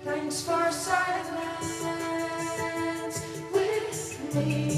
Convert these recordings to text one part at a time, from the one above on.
Thanks for silence with me.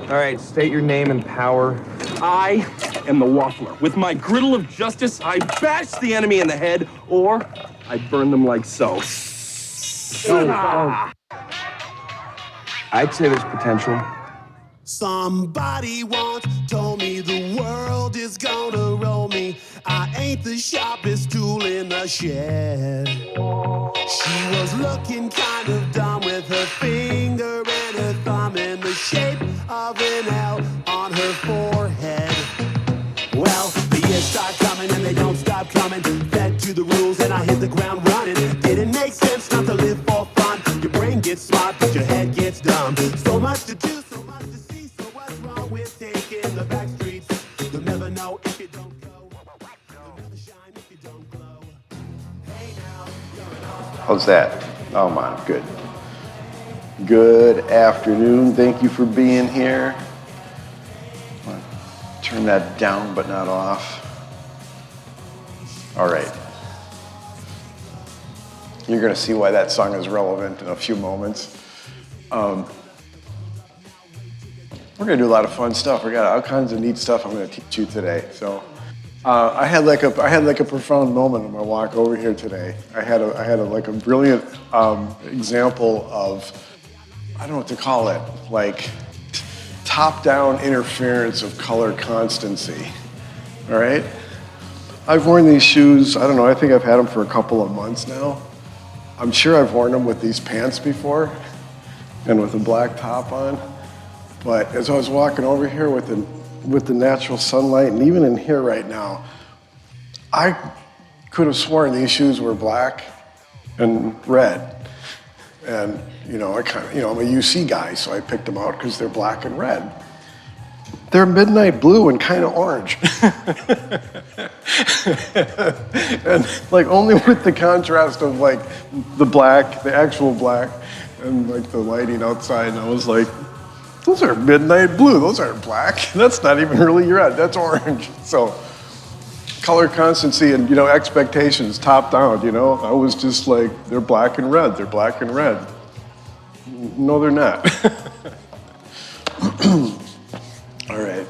All right, state your name and power. I am the Waffler. With my griddle of justice, I bash the enemy in the head, or I burn them like so. I'd say there's potential. Somebody once told me the world is gonna roll me. I ain't the sharpest tool in the shed. She was looking kind of dumb with her finger and her thumb in the shape of an L on her forehead. Well, the years start coming and they don't stop coming. Fed to the rules and I hit the ground running. Didn't make sense not to live for fun. Your brain gets smart but your head gets dumb. So much to do, so much to see. So what's wrong with taking the back streets? You'll never know if you don't go. You'll never shine if you don't glow. Hey now, you're an all-star. How's that? Oh man, good. Good afternoon. Thank you for being here. Turn that down but not off. All right. You're going to see why that song is relevant in a few moments. We're going to do a lot of fun stuff. We got all kinds of neat stuff I'm going to teach you today. So I had like a profound moment on my walk over here today. I had a brilliant example of, I don't know what to call it, like top-down interference of color constancy. All right? I've worn these shoes, I don't know, I think I've had them for a couple of months now. I'm sure I've worn them with these pants before and with a black top on. But as I was walking over here with the natural sunlight, and even in here right now, I could have sworn these shoes were black and red. And, I'm a UC guy, so I picked them out because they're black and red. They're midnight blue and kind of orange. And like only with the contrast of like the black, the actual black, and like the lighting outside, and I was like, those are midnight blue, those aren't black. That's not even really red, that's orange. So color constancy and, expectations top down, I was just like, they're black and red, they're black and red. No, they're not. All right.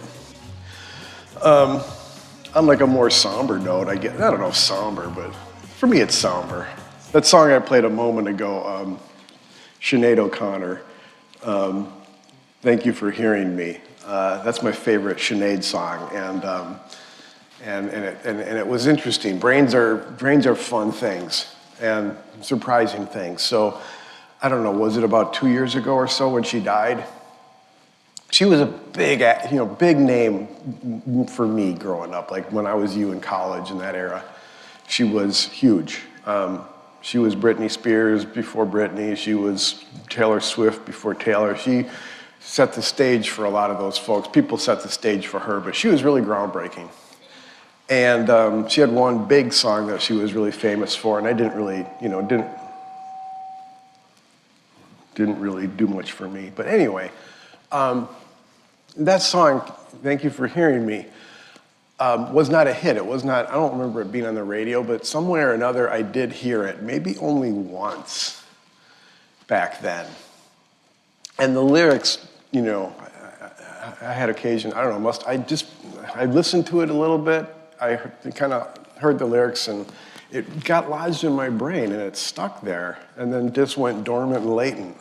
On like a more somber note, I don't know if somber, but for me it's somber. That song I played a moment ago, Sinead O'Connor, Thank You for Hearing Me. That's my favorite Sinead song, and it was interesting. Brains are fun things and surprising things. So I don't know, was it about 2 years ago or so when she died? She was a big name for me growing up, like when I was in college in that era. She was huge. She was Britney Spears before Britney. She was Taylor Swift before Taylor. She set the stage for a lot of those folks. People set the stage for her, but she was really groundbreaking. And she had one big song that she was really famous for, and I didn't really do much for me. But anyway, that song, Thank You for Hearing Me, was not a hit. It was not, I don't remember it being on the radio, but somewhere or another I did hear it, maybe only once back then. And the lyrics, I had occasion, I don't know, I listened to it a little bit. I kind of heard the lyrics and it got lodged in my brain and it stuck there and then just went dormant and latent.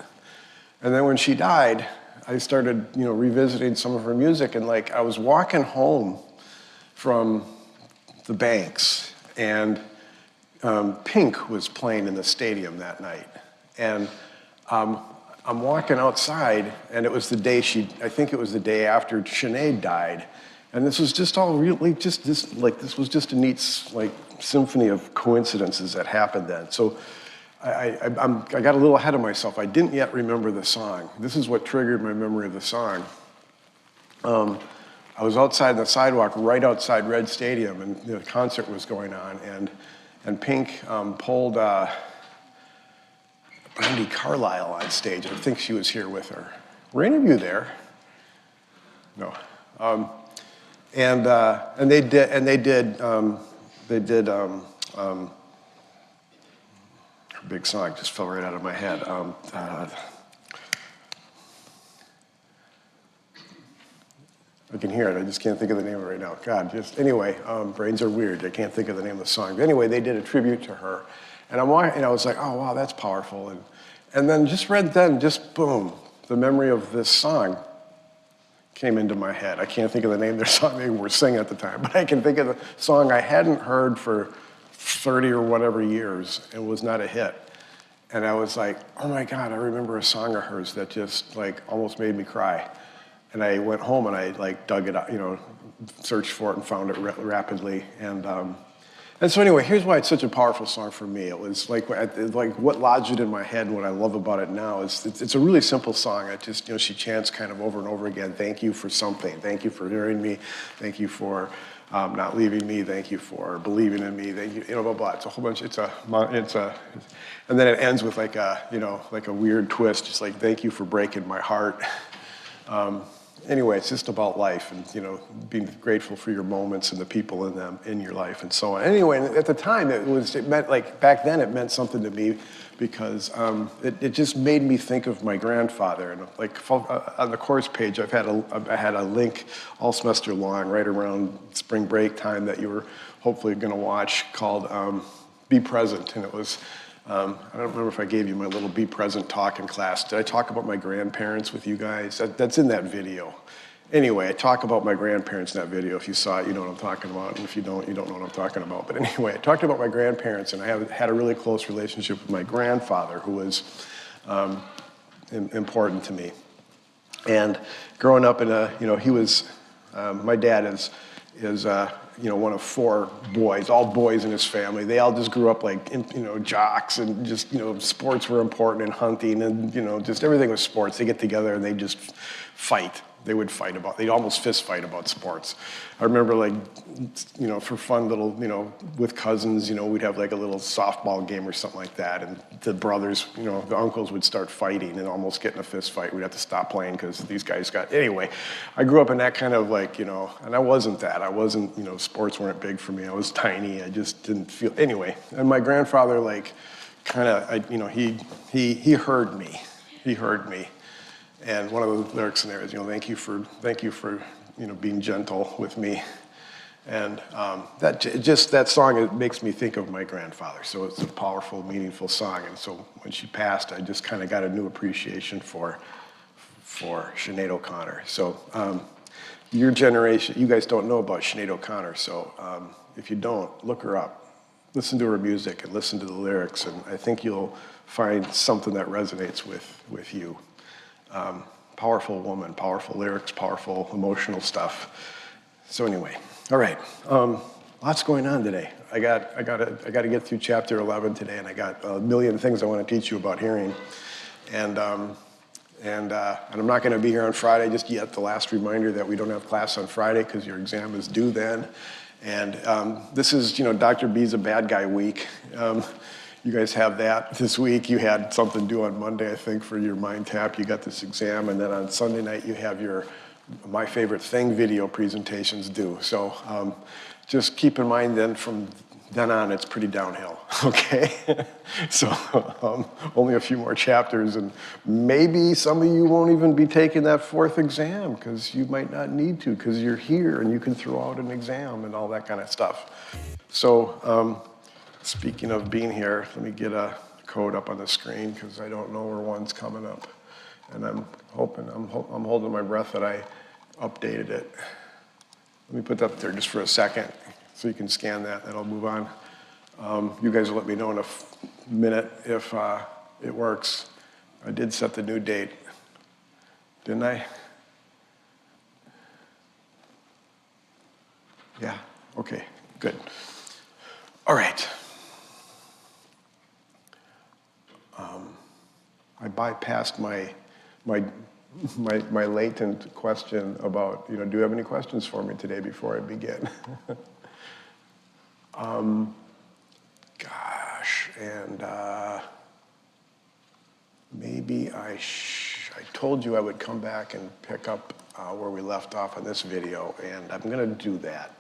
And then when she died, I started, revisiting some of her music, and like I was walking home from the Banks, and Pink was playing in the stadium that night, and I'm walking outside, and it was the day I think it was the day after Sinead died, and this was just all really this was just a neat symphony of coincidences that happened then. So. I got a little ahead of myself. I didn't yet remember the song. This is what triggered my memory of the song. I was outside on the sidewalk right outside Red Stadium, and the concert was going on, and Pink pulled Brandy Carlisle on stage. I think she was here with her. Were any of you there? No. And they did. Big song just fell right out of my head. I can hear it. I just can't think of the name of it right now. God, anyway. Brains are weird. I can't think of the name of the song. But anyway, they did a tribute to her, and I was like, oh wow, that's powerful. And then just boom, the memory of this song came into my head. I can't think of the name of their song they were singing at the time, but I can think of the song I hadn't heard for 30 or whatever years and was not a hit. And I was like, oh my God, I remember a song of hers that just almost made me cry. And I went home and I dug it out, searched for it and found it rapidly. And so anyway, here's why it's such a powerful song for me. It was what lodged it in my head and what I love about it now is it's a really simple song. It just, she chants kind of over and over again, thank you for something. Thank you for hearing me. Thank you for not leaving me. Thank you for believing in me. Thank you, blah, blah. It's a whole bunch, and then it ends with like a weird twist, just like, thank you for breaking my heart. anyway, it's just about life and, being grateful for your moments and the people in them, in your life and so on. Anyway, at the time, it meant, like, back then it meant something to me because it just made me think of my grandfather. And, like, on the course page, I had a link all semester long, right around spring break time, that you were hopefully going to watch, called Be Present. And it was, I don't remember if I gave you my little Be Present talk in class. Did I talk about my grandparents with you guys? That's in that video. Anyway, I talk about my grandparents in that video. If you saw it, you know what I'm talking about. And if you don't know what I'm talking about. But anyway, I talked about my grandparents, and I had a really close relationship with my grandfather, who was important to me. And growing up he was, my dad is one of 4 boys, all boys in his family. They all just grew up like, jocks, and just, sports were important, and hunting, and, just everything was sports. They get together and they just fight. They'd almost fist fight about sports. I remember, like, for fun little, with cousins, we'd have like a little softball game or something like that. And the brothers, the uncles would start fighting and almost get in a fist fight. We'd have to stop playing because these guys anyway, I grew up in that kind of, like, and I wasn't that. I wasn't, sports weren't big for me. I was tiny. I just didn't feel, anyway. And my grandfather, like, kind of, he heard me. He heard me. And one of the lyrics in there is, thank you for being gentle with me. And that song, it makes me think of my grandfather. So it's a powerful, meaningful song. And so when she passed, I just kind of got a new appreciation for Sinead O'Connor. So your generation, you guys don't know about Sinead O'Connor. So if you don't, look her up. Listen to her music and listen to the lyrics. And I think you'll find something that resonates with you. Powerful woman, powerful lyrics, powerful emotional stuff. So anyway, all right. Lots going on today. I got to get through chapter 11 today, and I got a million things I want to teach you about hearing. And I'm not going to be here on Friday just yet. The last reminder that we don't have class on Friday because your exam is due then. And this is, Dr. B's a bad guy week. You guys have that this week. You had something due on Monday, I think, for your Mind Tap. You got this exam, and then on Sunday night you have your My Favorite Thing video presentations due. So just keep in mind then from then on it's pretty downhill, okay? So only a few more chapters, and maybe some of you won't even be taking that 4th exam because you might not need to because you're here and you can throw out an exam and all that kind of stuff. So speaking of being here, let me get a code up on the screen because I don't know where one's coming up. And I'm holding my breath that I updated it. Let me put that up there just for a second so you can scan that, and I'll move on. You guys will let me know in a minute if it works. I did set the new date, didn't I? Yeah, okay, good. All right. I bypassed my latent question about, do you have any questions for me today before I begin? Gosh, and maybe I told you I would come back and pick up where we left off on this video, and I'm gonna do that.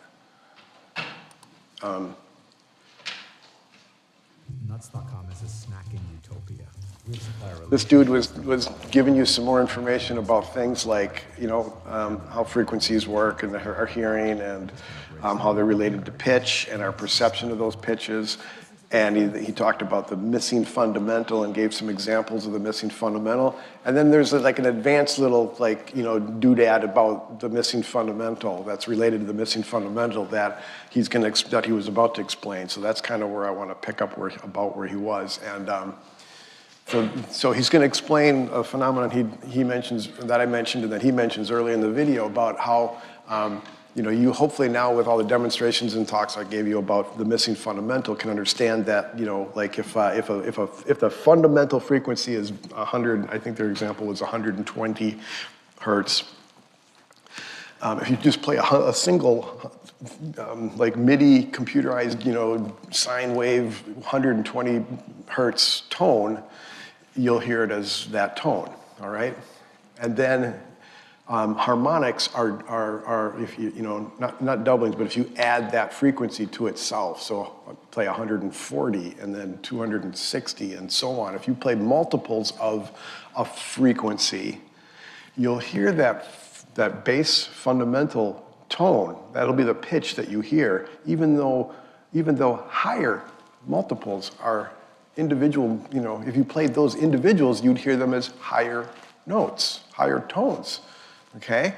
Nuts.com is a snacking utopia. This dude was giving you some more information about things like, how frequencies work and our hearing, and how they're related to pitch and our perception of those pitches. And he talked about the missing fundamental and gave some examples of the missing fundamental. And then there's like an advanced little doodad about the missing fundamental that's related to the missing fundamental that that he was about to explain. So that's kind of where I want to pick up where he was. And so he's going to explain a phenomenon he mentions that I mentioned and that he mentions early in the video about how you hopefully now with all the demonstrations and talks I gave you about the missing fundamental can understand that like if the fundamental frequency is 100, I think their example was 120 hertz. If you just play a single like MIDI computerized sine wave 120 hertz tone, you'll hear it as that tone, all right? And then Harmonics are if you know, not doublings, but if you add that frequency to itself, so play 140 and then 260 and so on. If you play multiples of a frequency, you'll hear that bass fundamental tone. That'll be the pitch that you hear, even though higher multiples are individual, you know, if you played those individuals, you'd hear them as higher notes, higher tones. Okay?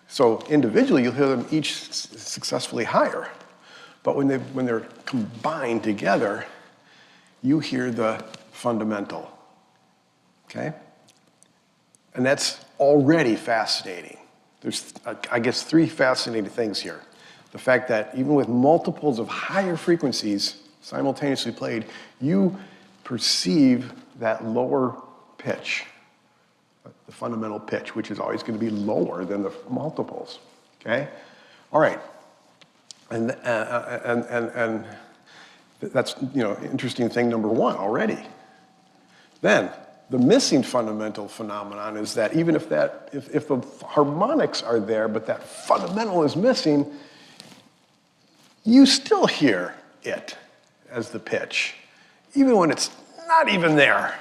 So individually, you'll hear them each successfully higher. But when they're combined together, you hear the fundamental. Okay? And that's already fascinating. There's, I guess, 3 fascinating things here. The fact that even with multiples of higher frequencies simultaneously played, you perceive that lower pitch, the fundamental pitch, which is always going to be lower than the multiples. Okay? All right. And that's, you know, interesting thing number 1 already. Then the missing fundamental phenomenon is that even if the harmonics are there, but that fundamental is missing, you still hear it as the pitch, even when it's not even there.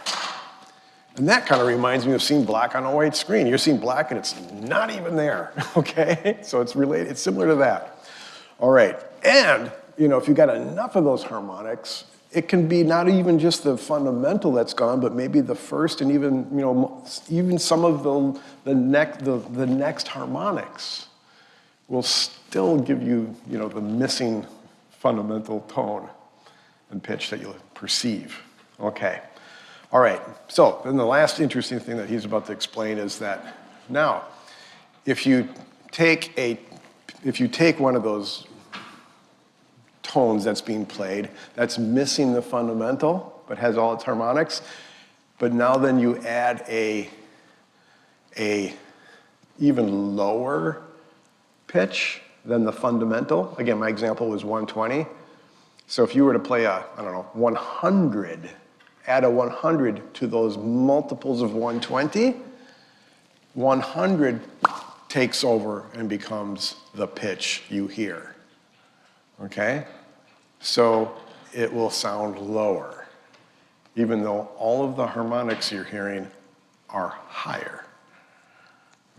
And that kind of reminds me of seeing black on a white screen. You're seeing black and it's not even there, okay? So it's related, it's similar to that. All right, and, you know, if you got enough of those harmonics, it can be not even just the fundamental that's gone, but maybe the first and even, you know, even some of the next harmonics will still give you, you know, the missing fundamental tone and pitch that you'll perceive. Okay. All right. So then the last interesting thing that he's about to explain is that now, if you take one of those tones that's being played, that's missing the fundamental, but has all its harmonics, but now then you add a even lower pitch than the fundamental. Again, my example was 120. So if you were to play a, I don't know, 100, add a 100 to those multiples of 120, 100 takes over and becomes the pitch you hear. Okay? So it will sound lower, even though all of the harmonics you're hearing are higher.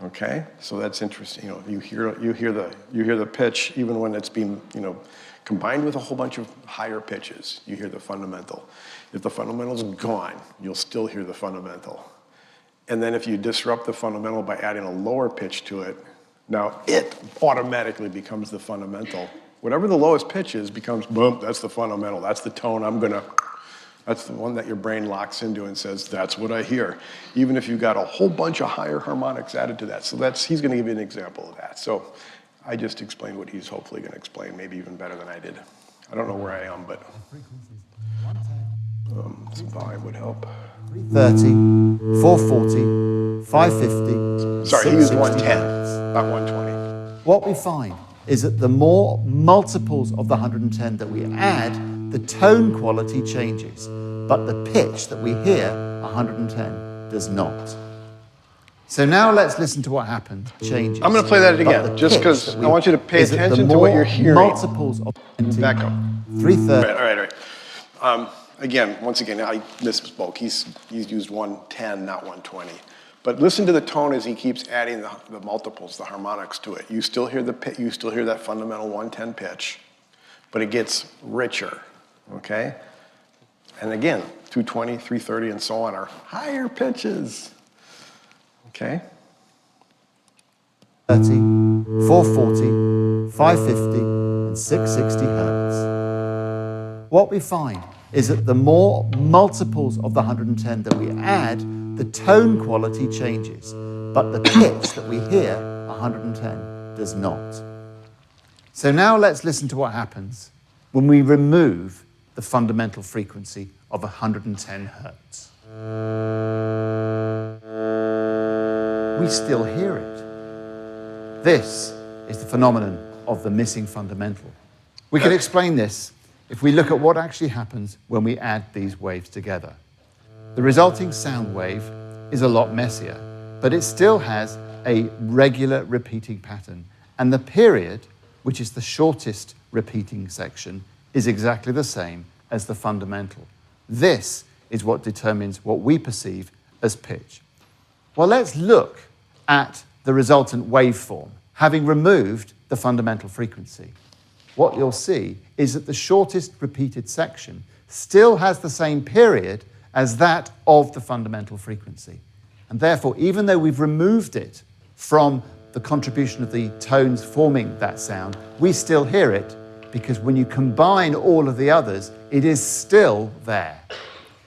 Okay? So that's interesting. You know, you hear the pitch even when it's being, you know, combined with a whole bunch of higher pitches. You hear the fundamental. If the fundamental's gone, you'll still hear the fundamental. And then if you disrupt the fundamental by adding a lower pitch to it, now it automatically becomes the fundamental. Whatever the lowest pitch is becomes, boom, that's the fundamental. That's the tone that's the one that your brain locks into and says, that's what I hear. Even if you've got a whole bunch of higher harmonics added to that. So he's gonna give you an example of that. So I just explained what he's hopefully gonna explain, maybe even better than I did. I don't know where I am, but some volume would help. 330, 440, 550. Sorry, he used 110, not 120. What we find is that the more multiples of the 110 that we add, the tone quality changes, but the pitch that we hear, 110, does not. So now let's listen to what happened. Changes. I'm going to play that again, just because I want you to pay attention to what you're hearing. Multiples of 20, back up. 330. All right. Again, once again, I misspoke. He's used 110, not 120. But listen to the tone as he keeps adding the multiples, the harmonics to it. You still hear you still hear that fundamental 110 pitch, but it gets richer, okay? And again, 220, 330, and so on are higher pitches, okay? 30, 440, 550, and 660 hertz. What we find is that the more multiples of the 110 that we add, the tone quality changes, but the pitch that we hear, 110, does not. So now let's listen to what happens when we remove the fundamental frequency of 110 hertz. We still hear it. This is the phenomenon of the missing fundamental. We can explain this if we look at what actually happens when we add these waves together. The resulting sound wave is a lot messier, but it still has a regular repeating pattern. And the period, which is the shortest repeating section, is exactly the same as the fundamental. This is what determines what we perceive as pitch. Well, let's look at the resultant waveform, having removed the fundamental frequency. What you'll see is that the shortest repeated section still has the same period as that of the fundamental frequency. And therefore, even though we've removed it from the contribution of the tones forming that sound, we still hear it, because when you combine all of the others, it is still there.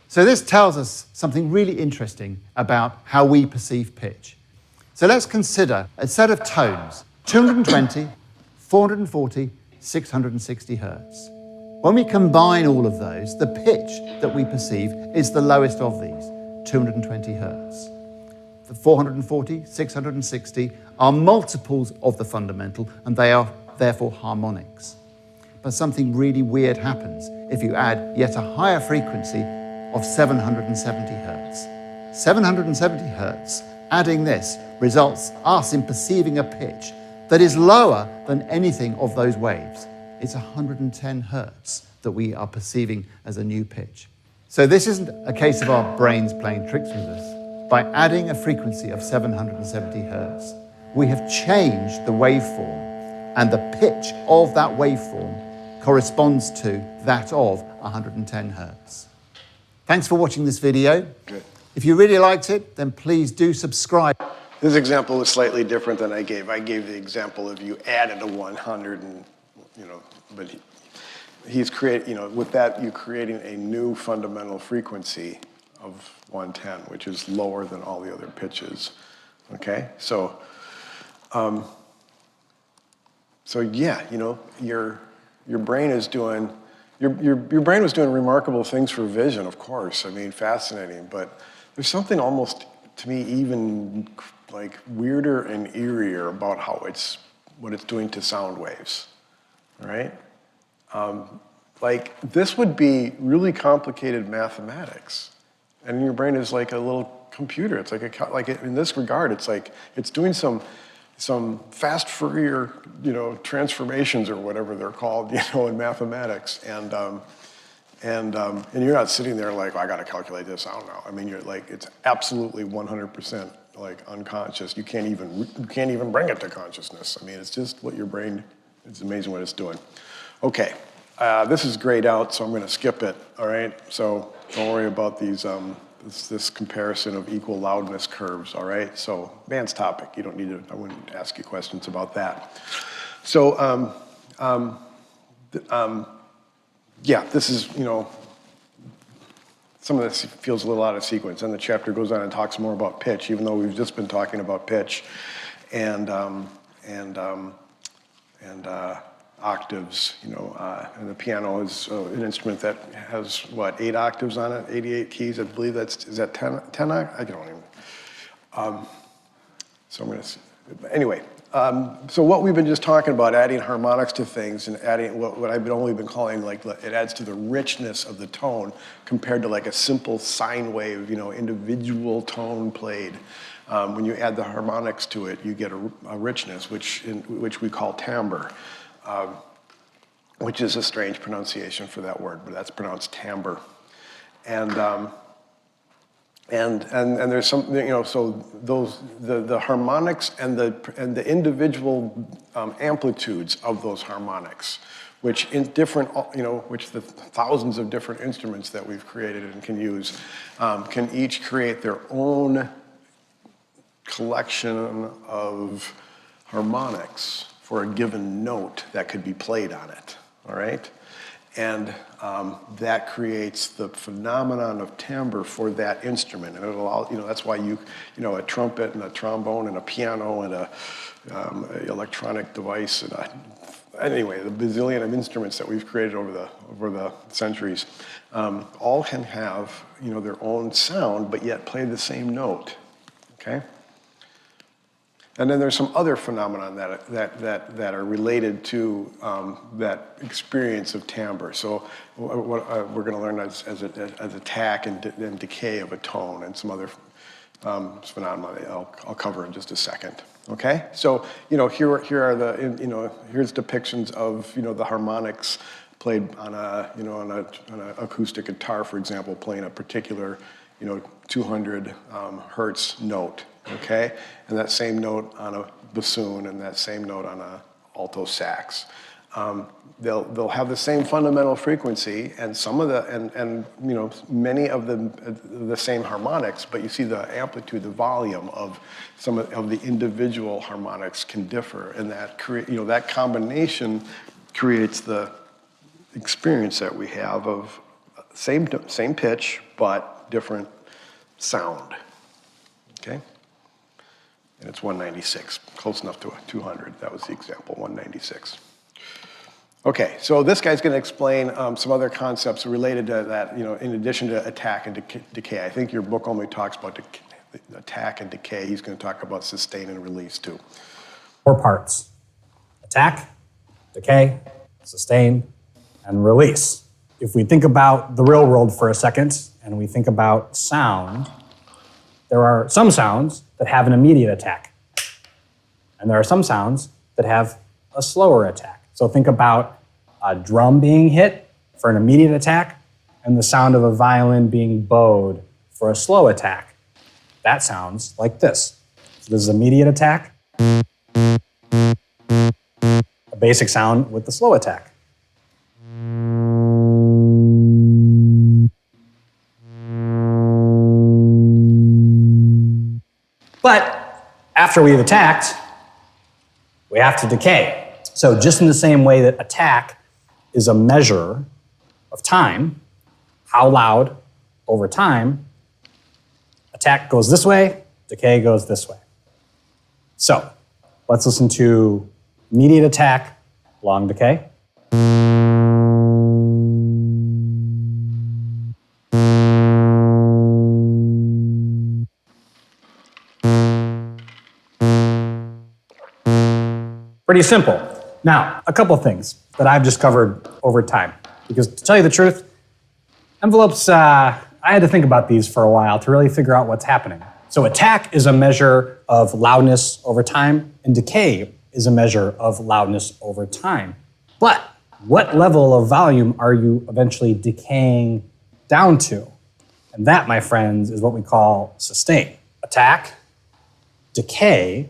So this tells us something really interesting about how we perceive pitch. So let's consider a set of tones, 220, 440, 660 hertz. When we combine all of those, the pitch that we perceive is the lowest of these, 220 hertz. The 440, 660 are multiples of the fundamental, and they are therefore harmonics. But something really weird happens if you add yet a higher frequency of 770 hertz. 770 hertz, adding this, results us in perceiving a pitch that is lower than anything of those waves. It's 110 hertz that we are perceiving as a new pitch. So this isn't a case of our brains playing tricks with us. By adding a frequency of 770 hertz, we have changed the waveform, and the pitch of that waveform corresponds to that of 110 hertz. Thanks for watching this video. Good. If you really liked it, then please do subscribe. This example is slightly different than I gave. I gave the example of you added a 100 and, but he's creating, with that, you're creating a new fundamental frequency of 110, which is lower than all the other pitches, okay? So yeah, your brain is doing, your brain was doing remarkable things for vision, of course. I mean, fascinating, but there's something almost, to me, even like weirder and eerier about what it's doing to sound waves, right? Like this would be really complicated mathematics, and your brain is like a little computer. It's like in this regard, it's like it's doing some fast Fourier, transformations or whatever they're called, in mathematics, and you're not sitting there like, I got to calculate this. I don't know. I mean, you're like, it's absolutely 100% like unconscious. You can't even bring it to consciousness. I mean, it's just what your brain. It's amazing what it's doing. Okay, this is grayed out, so I'm going to skip it. All right, so don't worry about these. This comparison of equal loudness curves. All right, so advanced topic. You don't need to. I wouldn't ask you questions about that. So yeah, this is, some of this feels a little out of sequence, and the chapter goes on and talks more about pitch, even though we've just been talking about pitch and octaves, and the piano is an instrument that has, 8 octaves on it, 88 keys, I believe is that 10 I don't even, so I'm going to, anyway. So what we've been just talking about, adding harmonics to things and adding what I've only been calling, like, it adds to the richness of the tone compared to like a simple sine wave, individual tone played. When you add the harmonics to it, you get a richness, which we call timbre, which is a strange pronunciation for that word, but that's pronounced timbre. And there's some, so the harmonics and the individual amplitudes of those harmonics, which in different, which the thousands of different instruments that we've created and can use, can each create their own collection of harmonics for a given note that could be played on it, all right? And that creates the phenomenon of timbre for that instrument. And it allows, that's why a trumpet and a trombone and a piano and a electronic device and anyway, the bazillion of instruments that we've created over the centuries, all can have, their own sound, but yet play the same note, okay? And then there's some other phenomena that are related to that experience of timbre. So what we're going to learn as attack and decay of a tone, and some other It's phenomenal. I'll cover in just a second. Okay, so here are the here's depictions of the harmonics played on on an acoustic guitar, for example, playing a particular 200 hertz note. Okay, and that same note on a bassoon and that same note on a alto sax. They'll have the same fundamental frequency and some of the many of the same harmonics, but you see the amplitude, the volume of some of the individual harmonics can differ, and that that combination creates the experience that we have of same pitch but different sound. Okay, and it's 196, close enough to a 200. That was the example, 196. Okay, so this guy's going to explain some other concepts related to that, in addition to attack and decay. I think your book only talks about attack and decay. He's going to talk about sustain and release too. 4 parts: attack, decay, sustain, and release. If we think about the real world for a second, and we think about sound, there are some sounds that have an immediate attack, and there are some sounds that have a slower attack. So think about a drum being hit for an immediate attack and the sound of a violin being bowed for a slow attack. That sounds like this. So this is immediate attack, a basic sound with the slow attack. But after we've attacked, we have to decay. So just in the same way that attack is a measure of time, how loud over time, attack goes this way, decay goes this way. So let's listen to immediate attack, long decay. Pretty simple. Now, a couple things that I've discovered over time. Because to tell you the truth, envelopes, I had to think about these for a while to really figure out what's happening. So attack is a measure of loudness over time, and decay is a measure of loudness over time. But what level of volume are you eventually decaying down to? And that, my friends, is what we call sustain. Attack, decay,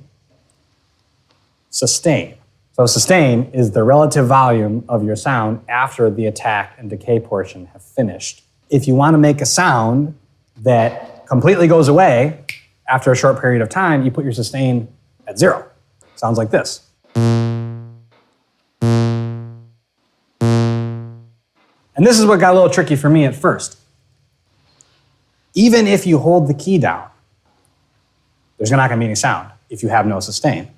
sustain. So sustain is the relative volume of your sound after the attack and decay portion have finished. If you want to make a sound that completely goes away after a short period of time, you put your sustain at 0. Sounds like this. And this is what got a little tricky for me at first. Even if you hold the key down, there's not going to be any sound if you have no sustain.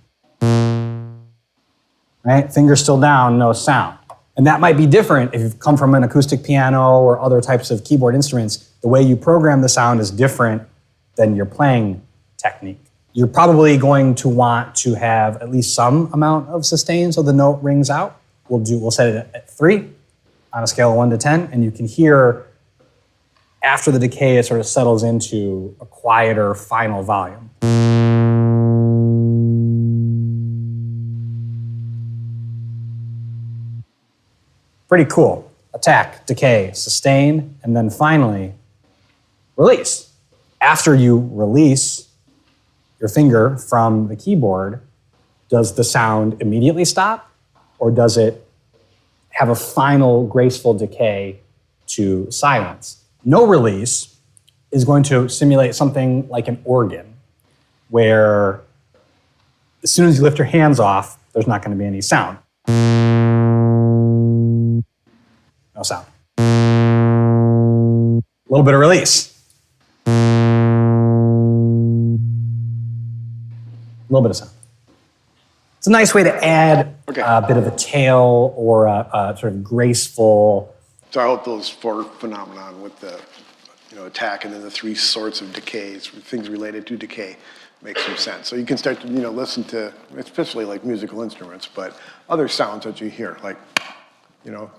Right? Fingers still down, no sound. And that might be different if you've come from an acoustic piano or other types of keyboard instruments. The way you program the sound is different than your playing technique. You're probably going to want to have at least some amount of sustain so the note rings out. We'll set it at 3 on a scale of 1 to 10, and you can hear after the decay it sort of settles into a quieter final volume. Pretty cool. Attack, decay, sustain, and then finally, release. After you release your finger from the keyboard, does the sound immediately stop, or does it have a final graceful decay to silence? No release is going to simulate something like an organ, where as soon as you lift your hands off, there's not going to be any sound. No sound. A little bit of release. A little bit of sound. It's a nice way to add a bit of a tail or a sort of graceful. So I hope those 4 phenomenon with the attack and then the 3 sorts of decays, things related to decay, makes some sense. So you can start to listen to, especially like musical instruments, but other sounds that you hear, like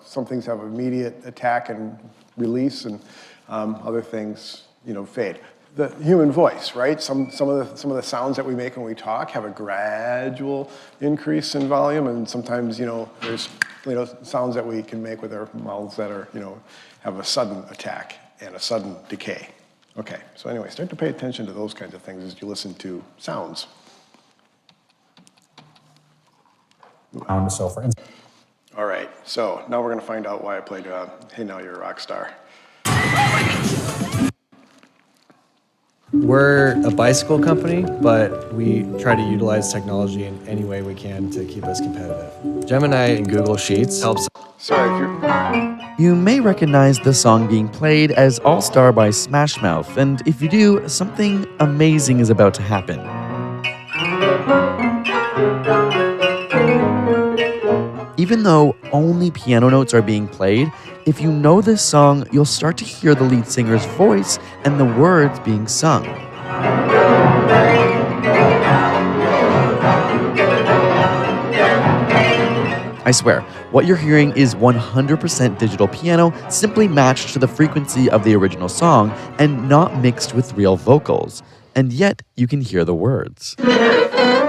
some things have immediate attack and release, and other things fade. the human voice, right? Some of the sounds that we make when we talk have a gradual increase in volume, and sometimes, there's, sounds that we can make with our mouths that are, have a sudden attack and a sudden decay. Okay, so anyway, start to pay attention to those kinds of things as you listen to sounds. So for instance. All right, so now we're gonna find out why I played Hey Now You're a Rock Star. We're a bicycle company, but we try to utilize technology in any way we can to keep us competitive. Gemini and Google Sheets helps. Sorry, if you're... You may recognize the song being played as All Star by Smash Mouth, and if you do, something amazing is about to happen. Even though only piano notes are being played, if you know this song, you'll start to hear the lead singer's voice and the words being sung. I swear, what you're hearing is 100% digital piano, simply matched to the frequency of the original song and not mixed with real vocals. And yet, you can hear the words.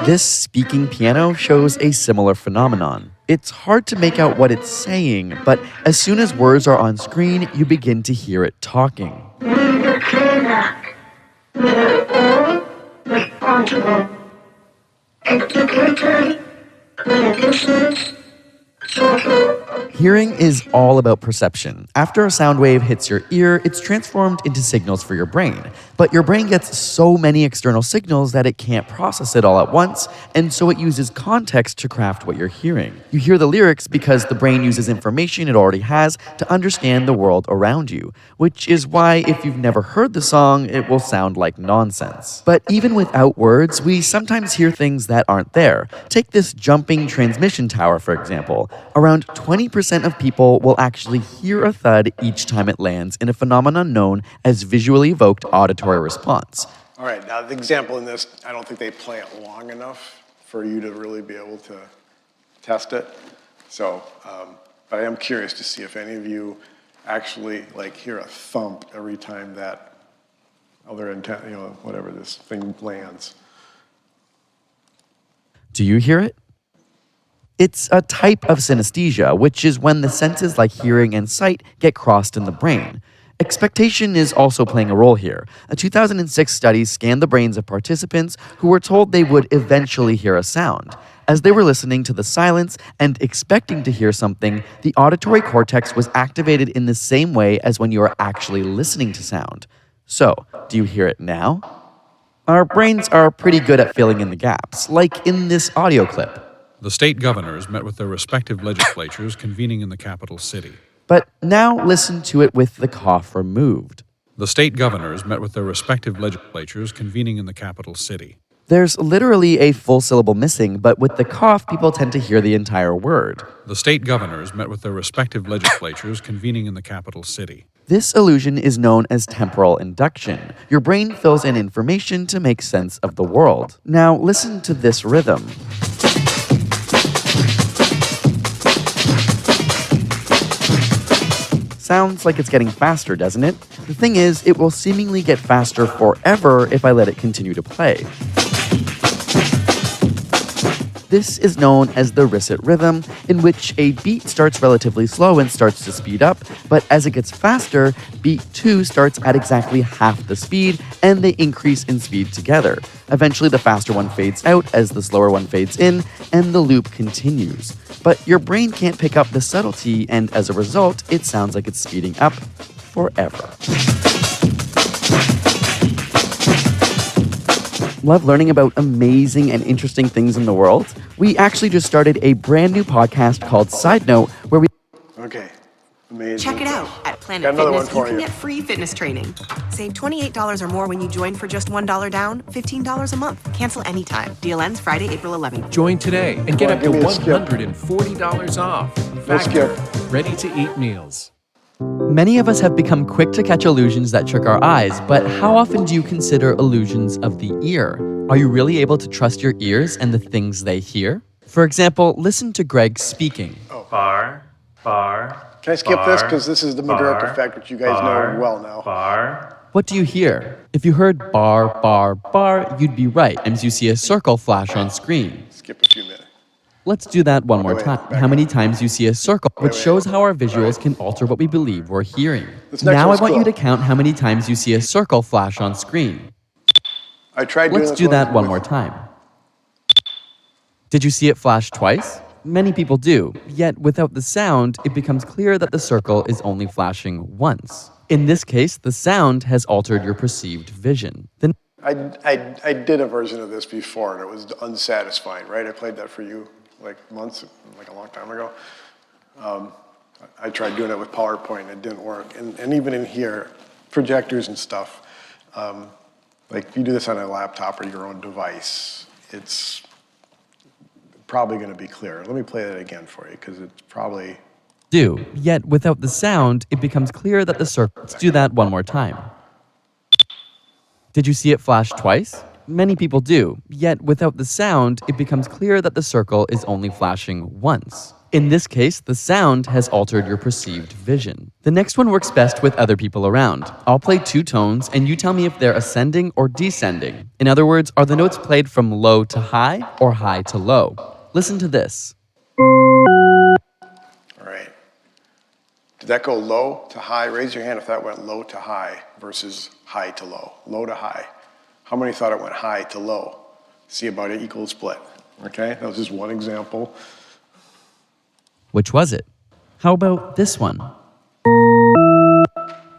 This speaking piano shows a similar phenomenon. It's hard to make out what it's saying, but as soon as words are on screen, you begin to hear it talking. Hearing is all about perception. After a sound wave hits your ear, it's transformed into signals for your brain. But your brain gets so many external signals that it can't process it all at once, and so it uses context to craft what you're hearing. You hear the lyrics because the brain uses information it already has to understand the world around you, which is why if you've never heard the song, it will sound like nonsense. But even without words, we sometimes hear things that aren't there. Take this jumping transmission tower, for example. Around 20% of people will actually hear a thud each time it lands in a phenomenon known as visually evoked auditory response. All right, now the example in this, I don't think they play it long enough for you to really be able to test it. So, but I am curious to see if any of you actually hear a thump every time that other antenna, whatever this thing lands. Do you hear it? It's a type of synesthesia, which is when the senses like hearing and sight get crossed in the brain. Expectation is also playing a role here. A 2006 study scanned the brains of participants who were told they would eventually hear a sound. As they were listening to the silence and expecting to hear something, the auditory cortex was activated in the same way as when you are actually listening to sound. So, do you hear it now? Our brains are pretty good at filling in the gaps, like in this audio clip. The state governors met with their respective legislatures convening in the capital city. But now listen to it with the cough removed. The state governors met with their respective legislatures convening in the capital city. There's literally a full syllable missing, but with the cough, people tend to hear the entire word. The state governors met with their respective legislatures convening in the capital city. This illusion is known as temporal induction. Your brain fills in information to make sense of the world. Now listen to this rhythm. Sounds like it's getting faster, doesn't it? The thing is, it will seemingly get faster forever if I let it continue to play. This is known as the risset rhythm, in which a beat starts relatively slow and starts to speed up, but as it gets faster, beat 2 starts at exactly half the speed, and they increase in speed together. Eventually, the faster one fades out as the slower one fades in, and the loop continues. But your brain can't pick up the subtlety, and as a result, it sounds like it's speeding up forever. Love learning about amazing and interesting things in the world? We actually just started a brand new podcast called Side Note, where we... Okay, amazing. Check it out. At Planet Got another Fitness, one you for can you. get free fitness training. Save $28 or more when you join for just $1 down, $15 a month. Cancel anytime. Deal ends Friday, April 11th. Join today and get up to Give me a skip. $140 off. Let's Factor, skip. ready-to-eat meals. Many of us have become quick to catch illusions that trick our eyes, but how often do you consider illusions of the ear? Are you really able to trust your ears and the things they hear? For example, listen to Greg speaking. Can I skip this? Because this is the McGurk effect, which you guys know well now. What do you hear? If you heard bar, bar, bar, you'd be right. Sometimes you see a circle flash on screen. Skip a few minutes. Let's do that one more wait, time. back How many up. times you see a circle, which wait. shows how our visuals can alter what we believe we're hearing. This next Now I one's want you cool. to count how many times you see a circle flash on screen. I tried doing Let's this do that with- one more time. Did you see it flash twice? Many people do, yet without the sound, it becomes clear that the circle is only flashing once. In this case, the sound has altered your perceived vision. I did a version of this before, and it was unsatisfying, right? I played that for you like months, like a long time ago. I tried doing it with PowerPoint, and it didn't work. And even in here, projectors and stuff, like if you do this on a laptop or your own device, it's probably going to be clear. Let me play that again for you, because it's probably... Yet without the sound, it becomes clear that the circle... Let's do that one more time. Did you see it flash twice? Many people do, yet without the sound, it becomes clear that the circle is only flashing once. In this case, the sound has altered your perceived vision. The next one works best with other people around. I'll play 2 tones, and you tell me if they're ascending or descending. In other words, are the notes played from low to high or high to low? Listen to this. All right. Did that go low to high? Raise your hand if that went low to high versus high to low. Low to high. How many thought it went high to low? See about an equal split. Okay, that was just one example. Which was it? How about this one?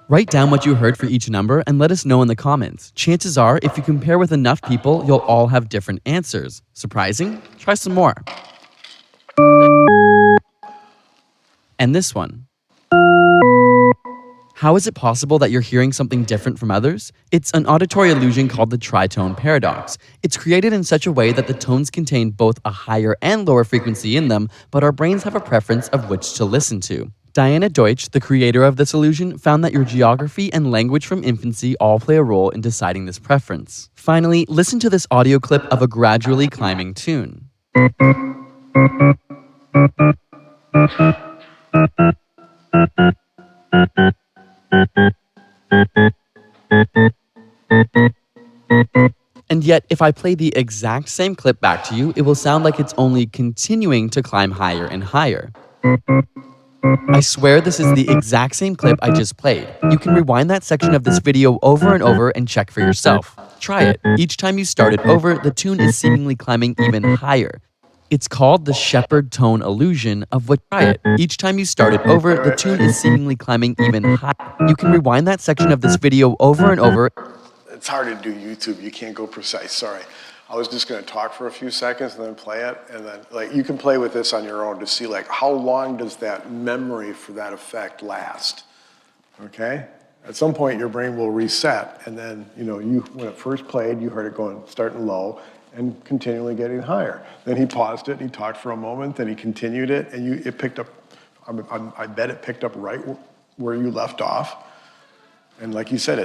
Write down what you heard for each number and let us know in the comments. Chances are, if you compare with enough people, you'll all have different answers. Surprising? Try some more. And this one. How is it possible that you're hearing something different from others? It's an auditory illusion called the tritone paradox. It's created in such a way that the tones contain both a higher and lower frequency in them, but our brains have a preference of which to listen to. Diana Deutsch, the creator of this illusion, found that your geography and language from infancy all play a role in deciding this preference. Finally, listen to this audio clip of a gradually climbing tune. And yet, if I play the exact same clip back to you, it will sound like it's only continuing to climb higher and higher. I swear this is the exact same clip I just played. You can rewind that section of this video over and over and check for yourself. Try it. Each time you start it over, the tune is seemingly climbing even higher. It's called the shepherd tone illusion, of which try it. Each time you start it over, the tune is seemingly climbing even higher. You can rewind that section of this video over and over. It's hard to do YouTube. You can't go precise. Sorry. I was just going to talk for a few seconds and then play it. And then, like, you can play with this on your own to see, like, how long does that memory for that effect last? Okay? At some point, your brain will reset. And then, you know, when it first played, you heard it going, starting low and continually getting higher. Then he paused it, and he talked for a moment, then he continued it, and it picked up, I bet it picked up right where you left off. And like you said,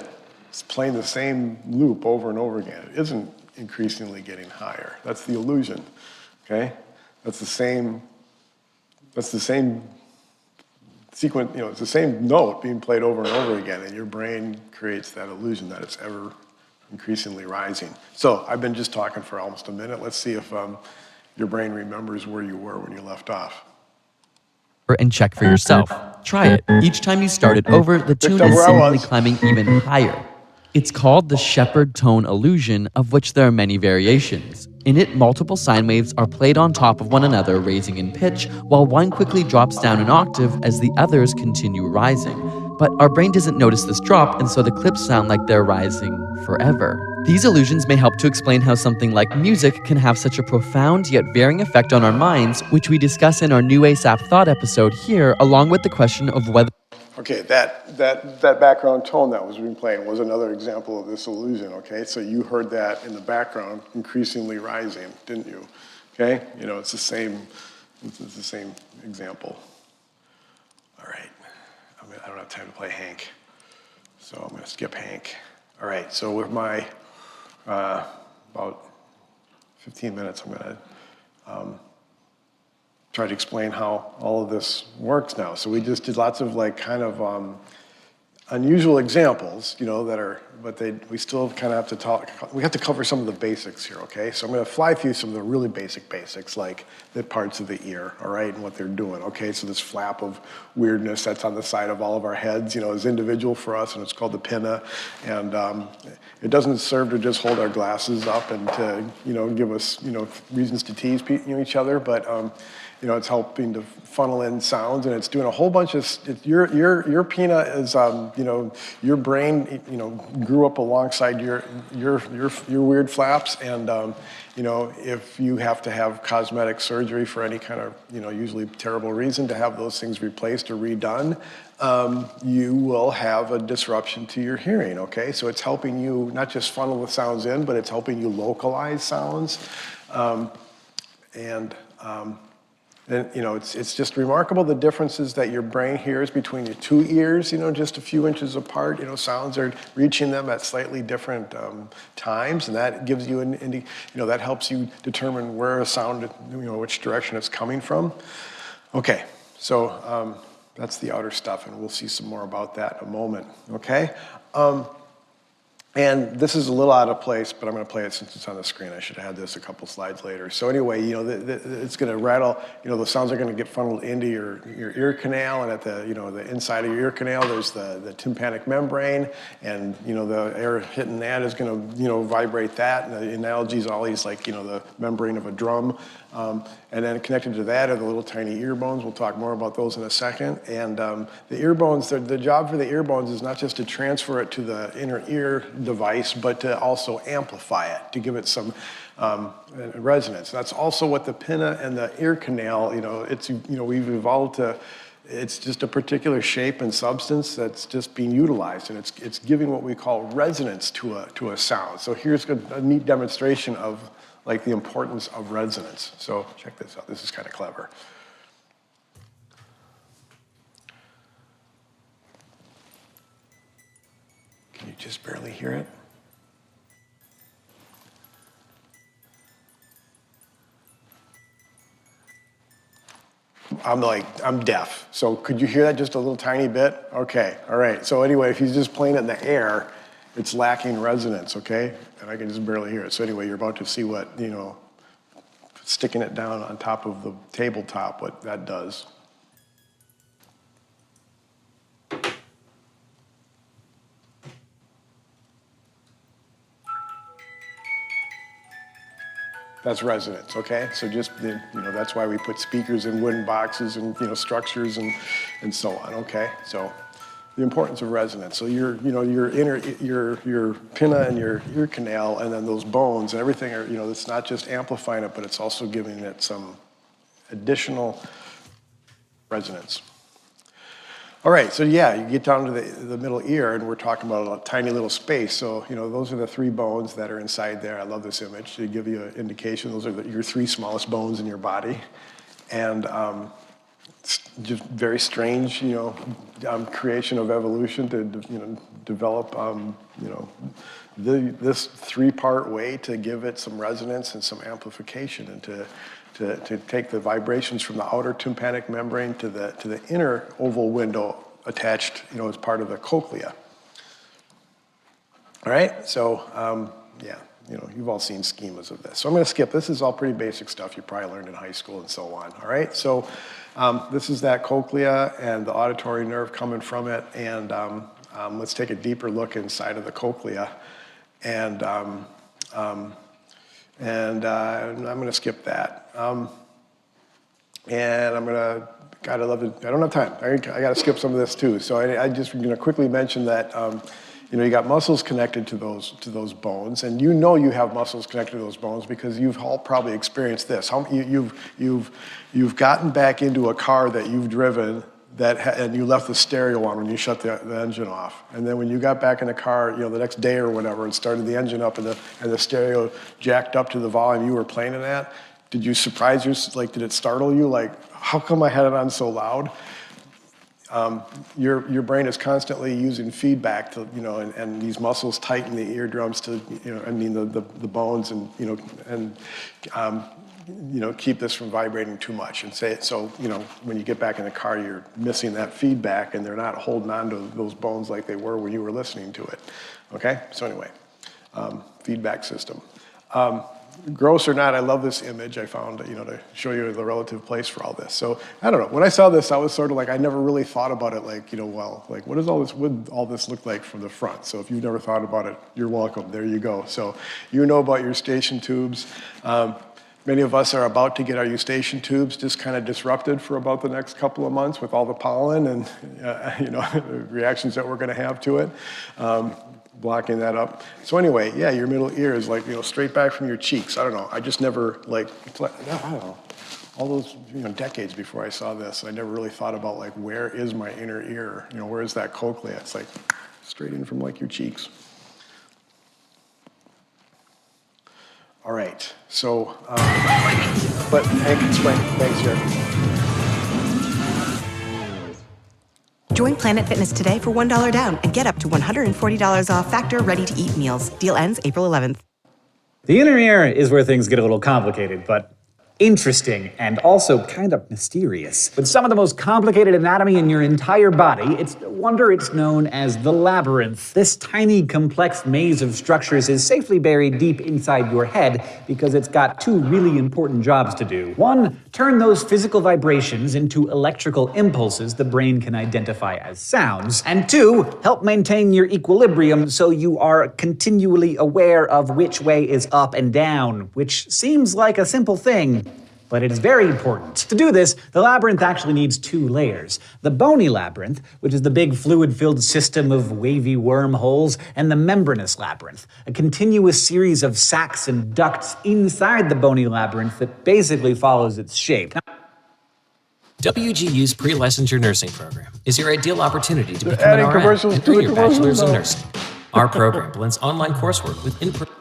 it's playing the same loop over and over again. It isn't increasingly getting higher. That's the illusion, okay? That's the same sequence, you know, it's the same note being played over and over again, and your brain creates that illusion that it's ever increasingly rising. So I've been just talking for almost a minute. Let's see if your brain remembers where you were when you left off. And check for yourself. Try it. Each time you start it over, the tune is seemingly climbing even higher. It's called the shepherd tone illusion, of which there are many variations. In it, multiple sine waves are played on top of one another, raising in pitch, while one quickly drops down an octave as the others continue rising. But our brain doesn't notice this drop, and so the clips sound like they're rising forever. These illusions may help to explain how something like music can have such a profound yet varying effect on our minds, which we discuss in our New ASAP Thought episode here, along with the question of whether... Okay, that background tone that was being playing was another example of this illusion, okay? So you heard that in the background increasingly rising, didn't you? Okay? You know, it's the same example. All right. I don't have time to play Hank, so I'm going to skip Hank. All right, so with my about 15 minutes, I'm going to try to explain how all of this works now. So we just did lots of like kind of unusual examples, that are, but we still kind of have to talk, we have to cover some of the basics here, okay? So I'm gonna fly through some of the really basics, like the parts of the ear, all right, and what they're doing, okay? So this flap of weirdness that's on the side of all of our heads, is individual for us, and it's called the pinna, and it doesn't serve to just hold our glasses up and to, give us, reasons to tease each other, but it's helping to funnel in sounds, and it's doing a whole bunch of, your pinna is, your brain, grew up alongside your weird flaps, and, if you have to have cosmetic surgery for any kind of, usually terrible reason to have those things replaced or redone, you will have a disruption to your hearing, okay? So it's helping you not just funnel the sounds in, but it's helping you localize sounds, and, it's just remarkable the differences that your brain hears between your two ears, just a few inches apart. Sounds are reaching them at slightly different times, and that gives you that helps you determine where a sound, which direction it's coming from. Okay, so that's the outer stuff, and we'll see some more about that in a moment, okay? And this is a little out of place, but I'm going to play it since it's on the screen. I should have had this a couple slides later. So anyway, it's going to rattle. The sounds are going to get funneled into your ear canal, and at the the inside of your ear canal, there's the tympanic membrane, and the air hitting that is going to vibrate that. And the analogy is always like the membrane of a drum, and then connected to that are the little tiny ear bones. We'll talk more about those in a second. And the ear bones, the job for the ear bones is not just to transfer it to the inner ear device, but to also amplify it, to give it some resonance. That's also what the pinna and the ear canal, we've evolved to, it's just a particular shape and substance that's just being utilized, and it's giving what we call resonance to a sound. So here's a neat demonstration of like the importance of resonance. So check this out, this is kind of clever. Can you just barely hear it? I'm deaf. So could you hear that just a little tiny bit? Okay, all right. So anyway, if he's just playing it in the air, it's lacking resonance, okay? And I can just barely hear it. So anyway, you're about to see what, sticking it down on top of the tabletop, what that does. That's resonance, okay? So just, that's why we put speakers in wooden boxes and, structures and so on, okay? So the importance of resonance. So your pinna and your ear canal and then those bones and everything are, it's not just amplifying it, but it's also giving it some additional resonance. All right, so yeah, you get down to the middle ear, and we're talking about a tiny little space. So, those are the three bones that are inside there. I love this image to give you an indication. Those are your three smallest bones in your body. And it's just very strange, creation of evolution to, develop, this three-part way to give it some resonance and some amplification, and to take the vibrations from the outer tympanic membrane to the inner oval window attached, as part of the cochlea. All right, so yeah, you've all seen schemas of this. So I'm going to skip. This is all pretty basic stuff you probably learned in high school and so on. All right, so this is that cochlea and the auditory nerve coming from it, and let's take a deeper look inside of the cochlea, and I'm going to skip that. And I'm going to, God, I love it. I don't have time. I got to skip some of this too. So I just going to quickly mention that, you got muscles connected to those bones, and you have muscles connected to those bones because you've all probably experienced this. You've gotten back into a car that you've driven and you left the stereo on when you shut the engine off. And then when you got back in the car, the next day or whatever, and started the engine up and the stereo jacked up to the volume you were playing it at, did you surprise yourself? Like, did it startle you? Like, how come I had it on so loud? Your brain is constantly using feedback to, and these muscles tighten the eardrums to, the bones and, keep this from vibrating too much, and say so when you get back in the car, you're missing that feedback, and they're not holding on to those bones like they were when you were listening to it. Okay, so anyway, feedback system. Gross or not, I love this image I found, to show you the relative place for all this. So I don't know. When I saw this, I was sort of like, I never really thought about it like, what does all this look like from the front? So if you've never thought about it, you're welcome. There you go. So you know about your eustachian tubes. Many of us are about to get our eustachian tubes just kind of disrupted for about the next couple of months with all the pollen and the reactions that we're going to have to it. Blocking that up. So anyway, yeah, your middle ear is like, straight back from your cheeks. I don't know. I just never I don't know. All those, decades before I saw this, I never really thought about like, where is my inner ear? Where is that cochlea? It's like straight in from like your cheeks. All right. So, but Hank, explain. Thanks, Jerry. Join Planet Fitness today for $1 down and get up to $140 off Factor ready-to-eat meals. Deal ends April 11th. The inner ear is where things get a little complicated, but interesting and also kind of mysterious. With some of the most complicated anatomy in your entire body, it's no wonder it's known as the labyrinth. This tiny, complex maze of structures is safely buried deep inside your head because it's got two really important jobs to do. One, turn those physical vibrations into electrical impulses the brain can identify as sounds. And two, help maintain your equilibrium so you are continually aware of which way is up and down, which seems like a simple thing, but it is very important. To do this, the labyrinth actually needs two layers. The bony labyrinth, which is the big fluid-filled system of wavy wormholes, and the membranous labyrinth, a continuous series of sacs and ducts inside the bony labyrinth that basically follows its shape. WGU's pre-licensure nursing program is your ideal opportunity to become an adding RN commercials and to earn the your commercials bachelor's of now. nursing. Our program blends online coursework with in-person.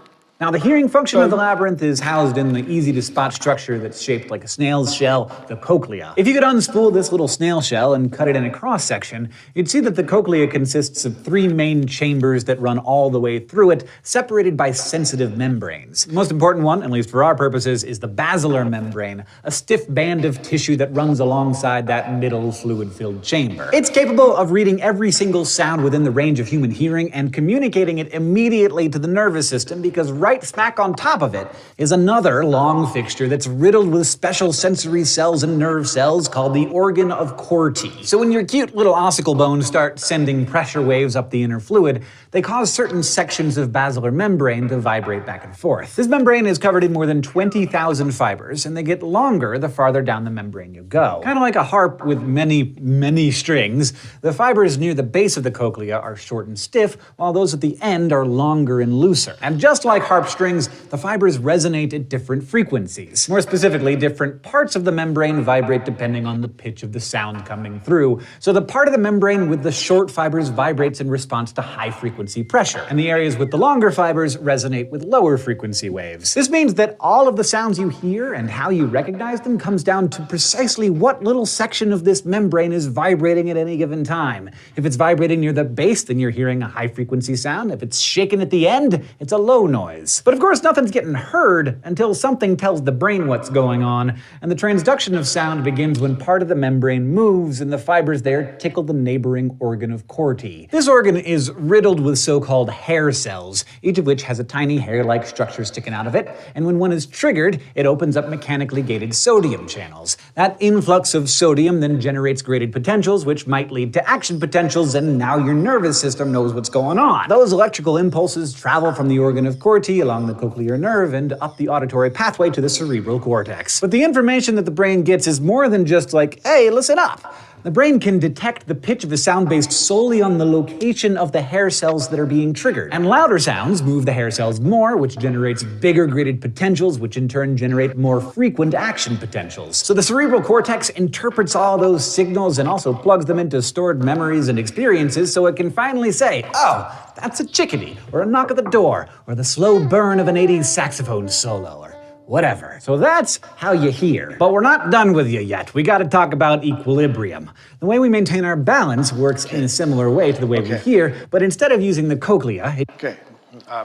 Now, the hearing function of the labyrinth is housed in the easy-to-spot structure that's shaped like a snail's shell, the cochlea. If you could unspool this little snail shell and cut it in a cross-section, you'd see that the cochlea consists of three main chambers that run all the way through it, separated by sensitive membranes. The most important one, at least for our purposes, is the basilar membrane, a stiff band of tissue that runs alongside that middle fluid-filled chamber. It's capable of reading every single sound within the range of human hearing and communicating it immediately to the nervous system, because right smack on top of it is another long fixture that's riddled with special sensory cells and nerve cells called the organ of Corti. So when your cute little ossicle bones start sending pressure waves up the inner fluid, they cause certain sections of basilar membrane to vibrate back and forth. This membrane is covered in more than 20,000 fibers, and they get longer the farther down the membrane you go. Kind of like a harp with many, many strings, the fibers near the base of the cochlea are short and stiff, while those at the end are longer and looser. And just like harp strings, the fibers resonate at different frequencies. More specifically, different parts of the membrane vibrate depending on the pitch of the sound coming through. So the part of the membrane with the short fibers vibrates in response to high frequency pressure, and the areas with the longer fibers resonate with lower frequency waves. This means that all of the sounds you hear and how you recognize them comes down to precisely what little section of this membrane is vibrating at any given time. If it's vibrating near the base, then you're hearing a high frequency sound. If it's shaken at the end, it's a low noise. But of course, nothing's getting heard until something tells the brain what's going on, and the transduction of sound begins when part of the membrane moves and the fibers there tickle the neighboring organ of Corti. This organ is riddled with so-called hair cells, each of which has a tiny hair-like structure sticking out of it, and when one is triggered, it opens up mechanically gated sodium channels. That influx of sodium then generates graded potentials, which might lead to action potentials, and now your nervous system knows what's going on. Those electrical impulses travel from the organ of Corti along the cochlear nerve and up the auditory pathway to the cerebral cortex. But the information that the brain gets is more than just like, hey, listen up. The brain can detect the pitch of a sound based solely on the location of the hair cells that are being triggered. And louder sounds move the hair cells more, which generates bigger graded potentials, which in turn generate more frequent action potentials. So the cerebral cortex interprets all those signals and also plugs them into stored memories and experiences so it can finally say, oh, that's a chickadee, or a knock at the door, or the slow burn of an 80s saxophone solo, or whatever. So that's how you hear. But we're not done with you yet. We gotta talk about equilibrium. The way we maintain our balance works in a similar way to the way we hear, but instead of using the cochlea, Okay,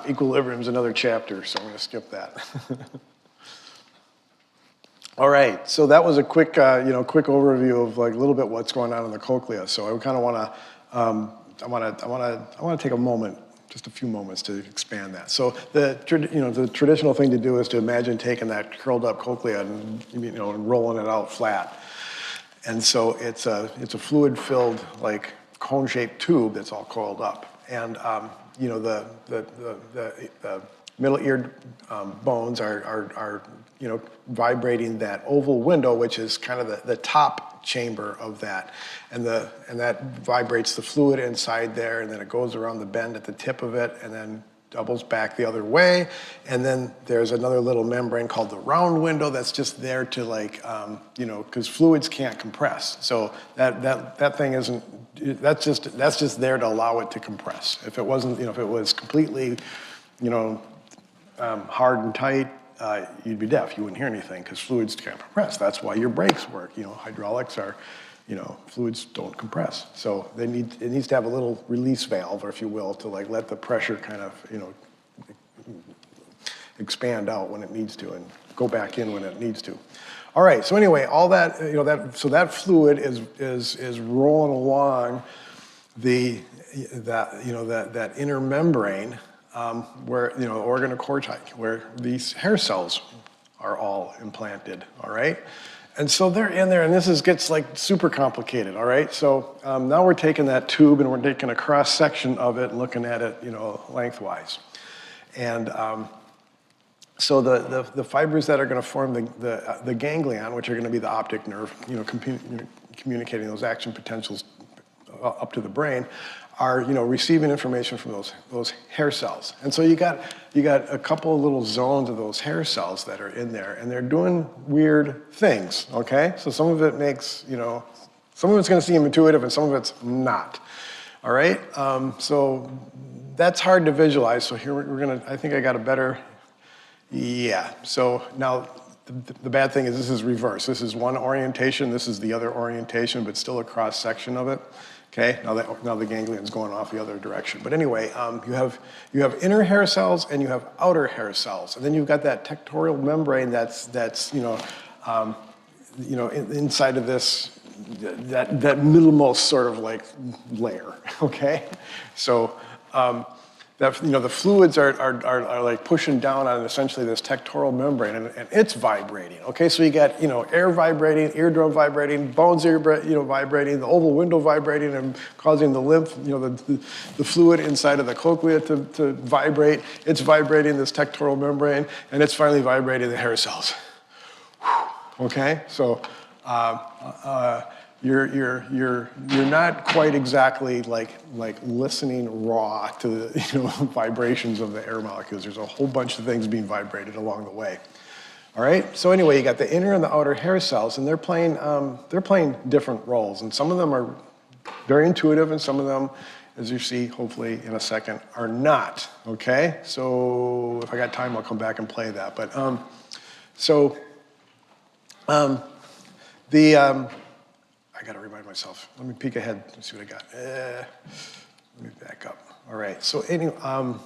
equilibrium's another chapter, so I'm gonna skip that. All right, so that was a quick, quick overview of like a little bit what's going on in the cochlea. So I kind of want to, I want to take a moment, just a few moments to expand that. So the traditional thing to do is to imagine taking that curled up cochlea and and rolling it out flat. And so it's a fluid-filled like cone-shaped tube that's all coiled up. And the middle ear bones are vibrating that oval window, which is kind of the top chamber of that. And that vibrates the fluid inside there, and then it goes around the bend at the tip of it, and then doubles back the other way. And then there's another little membrane called the round window that's just there to because fluids can't compress. So that thing isn't, that's just there to allow it to compress. If it wasn't, if it was completely, hard and tight, you'd be deaf. You wouldn't hear anything because fluids can't compress. That's why your brakes work. Hydraulics are, fluids don't compress. So it needs to have a little release valve, or if you will, to like let the pressure kind of, expand out when it needs to and go back in when it needs to. All right. So anyway, all that, so that fluid is rolling along that inner membrane. Where, organocorti, where these hair cells are all implanted, all right? And so they're in there, and this gets like super complicated, all right? So now we're taking that tube and we're taking a cross section of it and looking at it, lengthwise. And so the fibers that are going to form the ganglion, which are going to be the optic nerve, communicating those action potentials up to the brain, are receiving information from those hair cells. And so you got a couple of little zones of those hair cells that are in there, and they're doing weird things, okay? So some of it makes, some of it's gonna seem intuitive and some of it's not, all right? So that's hard to visualize, so here I think I got a better, yeah. So now the bad thing is this is reverse. This is one orientation, this is the other orientation, but still a cross section of it. Okay, now the ganglion's going off the other direction. But anyway, you have inner hair cells and you have outer hair cells, and then you've got that tectorial membrane that's inside of this that middlemost sort of like layer. Okay, so the fluids are like pushing down on essentially this tectorial membrane, and it's vibrating. Okay, so you got air vibrating, eardrum vibrating, bones vibrating, the oval window vibrating and causing the lymph, the fluid inside of the cochlea to vibrate. It's vibrating this tectorial membrane, and it's finally vibrating the hair cells. Okay, so you're not quite exactly like listening raw to the vibrations of the air molecules. There's a whole bunch of things being vibrated along the way. All right. So anyway, you got the inner and the outer hair cells, and they're playing different roles, and some of them are very intuitive, and some of them, as you see, hopefully in a second, are not. Okay. So if I got time, I'll come back and play that. But I got to remind myself. Let me peek ahead and see what I got. Let me back up. All right. So anyway, I'm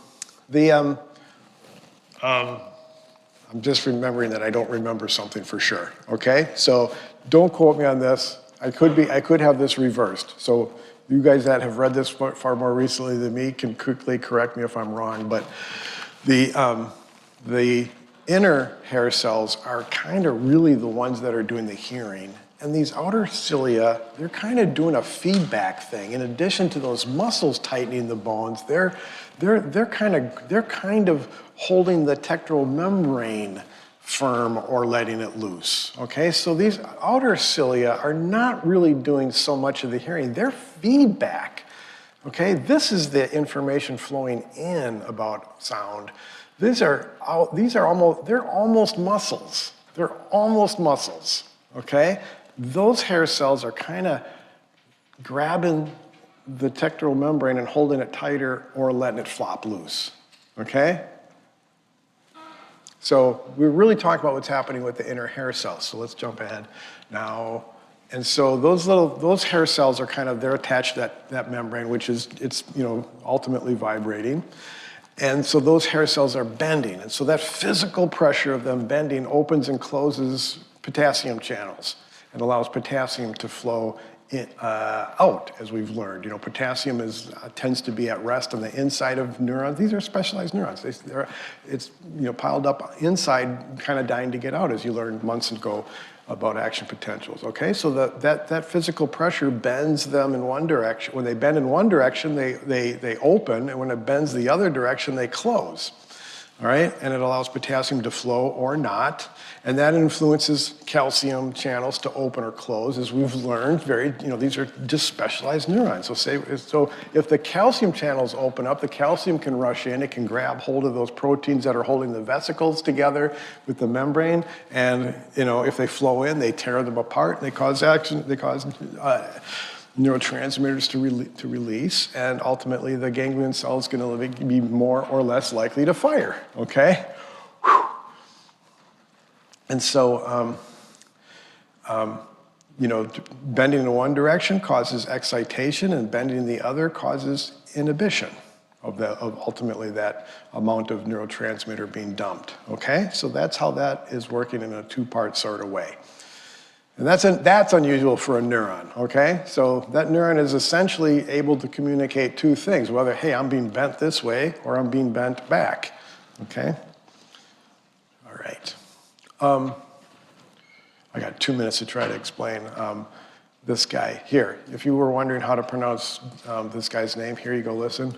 just remembering that I don't remember something for sure. Okay. So don't quote me on this. I could have this reversed. So you guys that have read this far more recently than me can quickly correct me if I'm wrong. But the inner hair cells are kind of really the ones that are doing the hearing. And these outer cilia, they're kind of doing a feedback thing. In addition to those muscles tightening the bones, they're kind of holding the tectorial membrane firm or letting it loose. Okay, so these outer cilia are not really doing so much of the hearing. They're feedback. Okay, this is the information flowing in about sound. They're almost muscles. They're almost muscles. Okay. Those hair cells are kind of grabbing the tectorial membrane and holding it tighter or letting it flop loose, okay? So we're really talking about what's happening with the inner hair cells. So let's jump ahead now. And so those hair cells are they're attached to that membrane, which is, ultimately vibrating. And so those hair cells are bending. And so that physical pressure of them bending opens and closes potassium channels and allows potassium to flow out, as we've learned. Potassium tends to be at rest on the inside of neurons. These are specialized neurons. It's piled up inside, kind of dying to get out, as you learned months ago about action potentials. Okay, so that physical pressure bends them in one direction. When they bend in one direction, they open, and when it bends the other direction, they close. All right, and it allows potassium to flow or not, and that influences calcium channels to open or close, as we've learned. These are just specialized neurons. So if the calcium channels open up, the calcium can rush in. It can grab hold of those proteins that are holding the vesicles together with the membrane, and if they flow in, they tear them apart. They cause action. They cause neurotransmitters to release, and ultimately the ganglion cell is going to be more or less likely to fire, okay? Whew. And so, bending in one direction causes excitation, and bending in the other causes inhibition of ultimately that amount of neurotransmitter being dumped, okay? So that's how that is working in a two-part sort of way. And that's unusual for a neuron, okay? So that neuron is essentially able to communicate two things, whether, hey, I'm being bent this way or I'm being bent back, okay? All right. I got 2 minutes to try to explain this guy here. If you were wondering how to pronounce this guy's name, here you go, listen.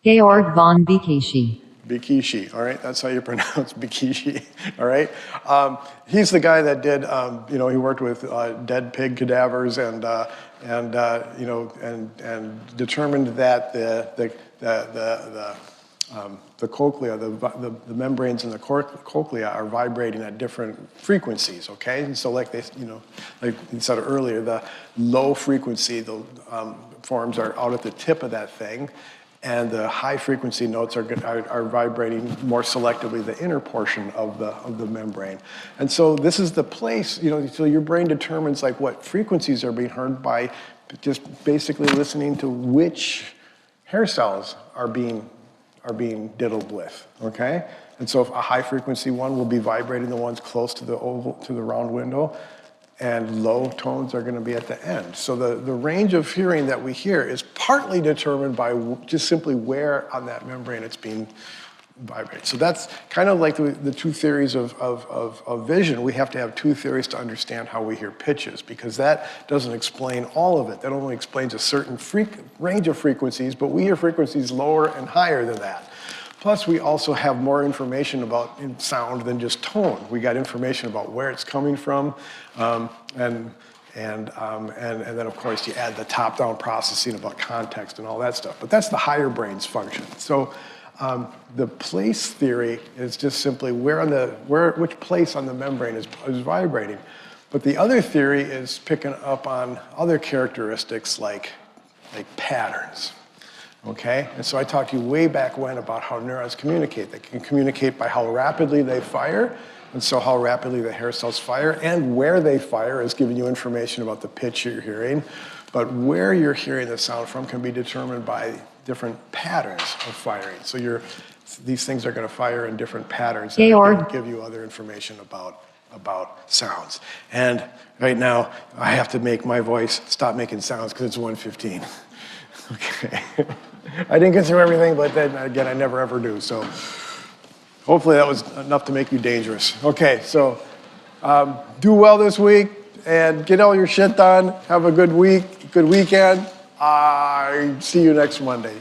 Georg von Bikishi. Bikishi, all right? That's how you pronounce Bikishi, all right? He's the guy that did, he worked with dead pig cadavers and determined that the cochlea, the membranes in the cochlea are vibrating at different frequencies, okay? And so like you said earlier, the low frequency, forms are out at the tip of that thing, and the high frequency notes are vibrating more selectively the inner portion of the membrane. And so this is the place, so your brain determines like what frequencies are being heard by just basically listening to which hair cells are being diddled with, okay? And so if a high frequency one will be vibrating the ones close to the round window, and low tones are going to be at the end. So the range of hearing that we hear is partly determined by just simply where on that membrane it's being vibrated. So that's kind of like the two theories of vision. We have to have two theories to understand how we hear pitches, because that doesn't explain all of it. That only explains a certain range of frequencies, but we hear frequencies lower and higher than that. Plus, we also have more information about sound than just tone. We got information about where it's coming from, and then of course you add the top-down processing about context and all that stuff. But that's the higher brain's function. So the place theory is just simply which place on the membrane is vibrating. But the other theory is picking up on other characteristics like patterns. Okay, and so I talked to you way back when about how neurons communicate. They can communicate by how rapidly they fire, and so how rapidly the hair cells fire, and where they fire is giving you information about the pitch you're hearing. But where you're hearing the sound from can be determined by different patterns of firing. So these things are going to fire in different patterns that give you other information about sounds. And right now, I have to make my voice stop making sounds because it's 1:15. Okay. I didn't get through everything, but then again, I never ever do. So hopefully that was enough to make you dangerous. Okay, so do well this week and get all your shit done. Have a good week, good weekend. See you next Monday.